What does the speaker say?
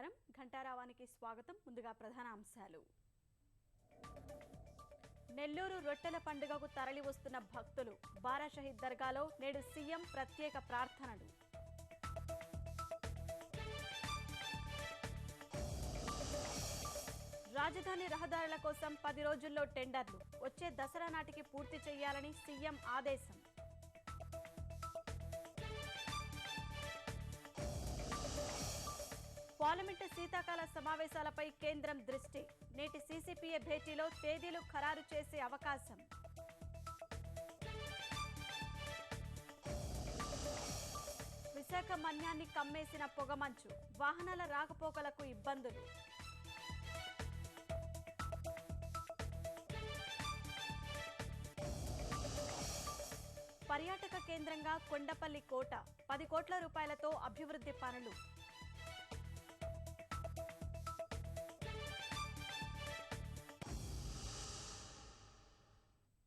నమస్కారం ఘంటారావానికి స్వాగతం. ముందుగా ప్రధాన అంశాలు. నెల్లూరు రొట్టెల పండుగకు తరలి వస్తున్న భక్తులు. బారా షహీద్ దర్గాలో నేడు సీఎం ప్రత్యేక ప్రార్థనలు. రాజధాని రహదారుల కోసం 10 రోజుల్లో టెండర్లు. వచ్చే దసరా నాటికి పూర్తి చేయాలని సీఎం ఆదేశం. పార్లమెంటు శీతాకాల సమావేశాలపై కేంద్రం దృష్టి. నేటి సీసీపీఏ భేటీలో తేదీలు ఖరారు చేసే అవకాశం. విశాఖ మన్యాన్ని కమ్మేసిన పొగమంచు. వాహనాల రాకపోకలకు ఇబ్బందులు. పర్యాటక కేంద్రంగా కొండపల్లి కోట. 10 కోట్ల రూపాయలతో అభివృద్ధి పనులు.